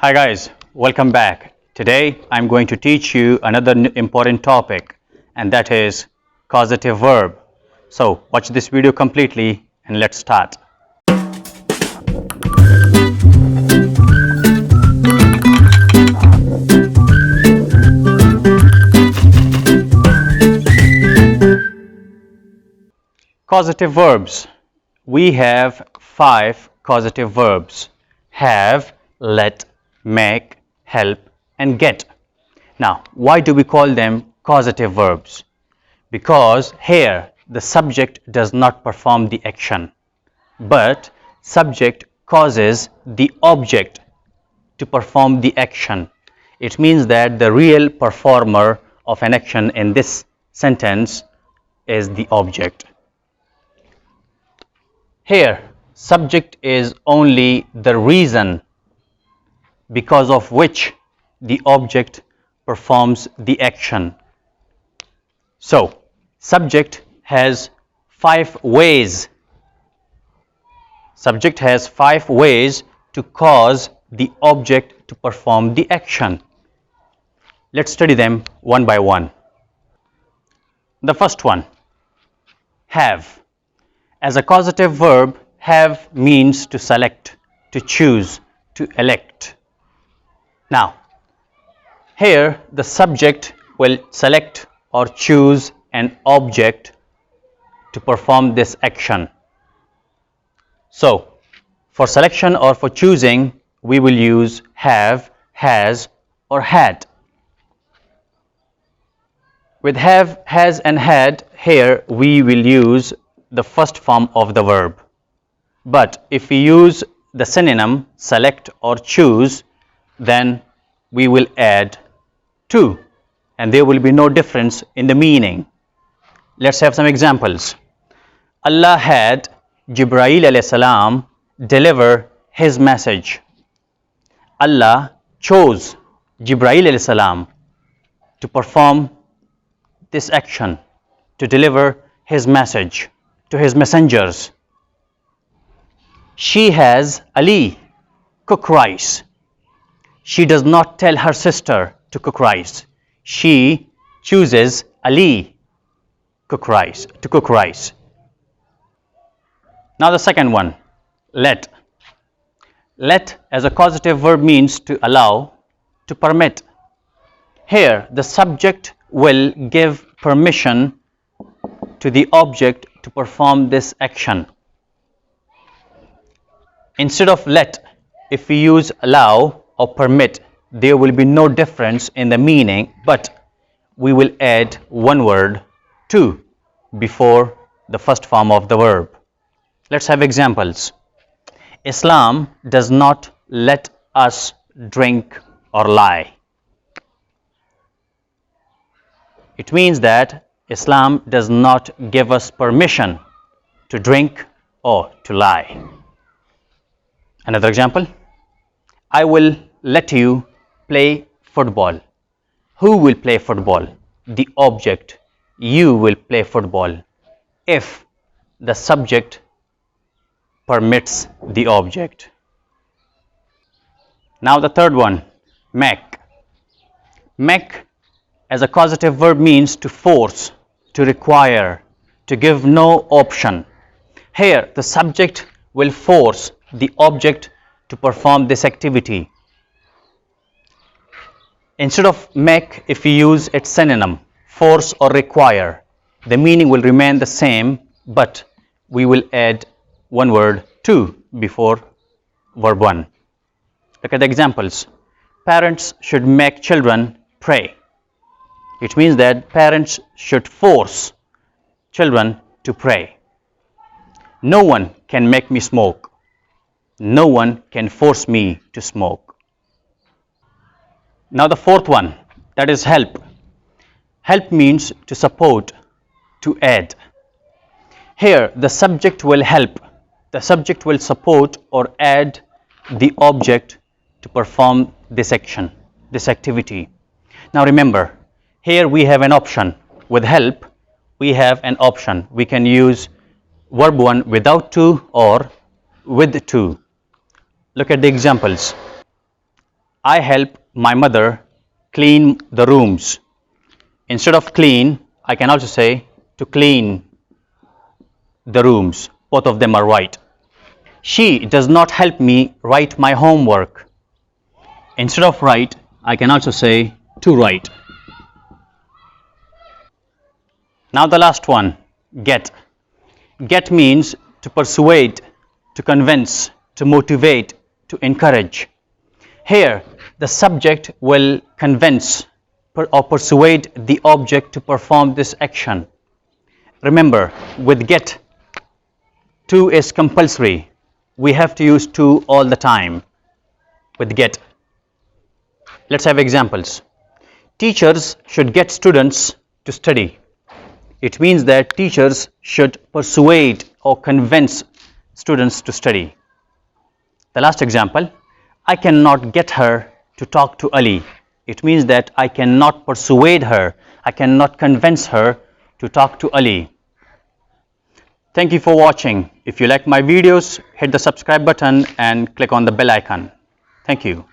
Hi guys, welcome back. Today I'm going to teach you another important topic, and that is causative verb. So watch this video completely and let's start. Causative verbs. We have 5 causative verbs: have, let, make, help, and get. Now, why do we call them causative verbs? Because here the subject does not perform the action, but subject causes the object to perform the action. It means that the real performer of an action in this sentence is the object. Here, subject is only the reason because of which the object performs the action. So, subject has 5 ways. Subject has 5 ways to cause the object to perform the action. Let's study them one by one. The first one, have. As a causative verb, have means to select, to choose, to elect. Now, here the subject will select or choose an object to perform this action. So, for selection or for choosing, we will use have, has, or had. With have, has, and had, here we will use the first form of the verb. But if we use the synonym select or choose, then we will add to, and there will be no difference in the meaning. Let's have some examples. Allah had Jibreel alayhi salam deliver his message. Allah chose Jibreel alayhi salam to perform this action, to deliver his message to his messengers. She has Ali cook rice. She does not tell her sister to cook rice. She chooses Ali to cook rice. Now the second one, let. Let as a causative verb means to allow, to permit. Here the subject will give permission to the object to perform this action. Instead of let, if we use allow or permit, there will be no difference in the meaning, but we will add one word to before the first form of the verb. Let's have examples. Islam does not let us drink or lie. It means that Islam does not give us permission to drink or to lie. Another example, I will let you play football. Who will play football? The object. You will play football if the subject permits the object. Now the third one, make. Make as a causative verb means to force, to require, to give no option. Here the subject will force the object to perform this activity. Instead of make, if we use its synonym force or require, the meaning will remain the same, but we will add one word to before verb 1. Look at the examples. Parents should make children pray. It means that parents should force children to pray. No one can make me smoke. No one can force me to smoke. Now the fourth one, that is help. Help means to support, to aid. Here the subject will help. The subject will support or add the object to perform this action, this activity. Now remember, here we have an option. With help, we have an option. We can use verb 1 without to or with to. Look at the examples. I help my mother clean the rooms. Instead of clean, I can also say to clean the rooms. Both of them are right. She does not help me write my homework. Instead of write, I can also say to write. Now the last one, get. Get means to persuade, to convince, to motivate, to encourage. Here, the subject will convince or persuade the object to perform this action. Remember, with get, to is compulsory. We have to use to all the time with get. Let's have examples. Teachers should get students to study. It means that teachers should persuade or convince students to study. The last example, I cannot get her to talk to Ali. It means that I cannot persuade her, I cannot convince her to talk to Ali. Thank you for watching. If you like my videos, hit the subscribe button and click on the bell icon. Thank you.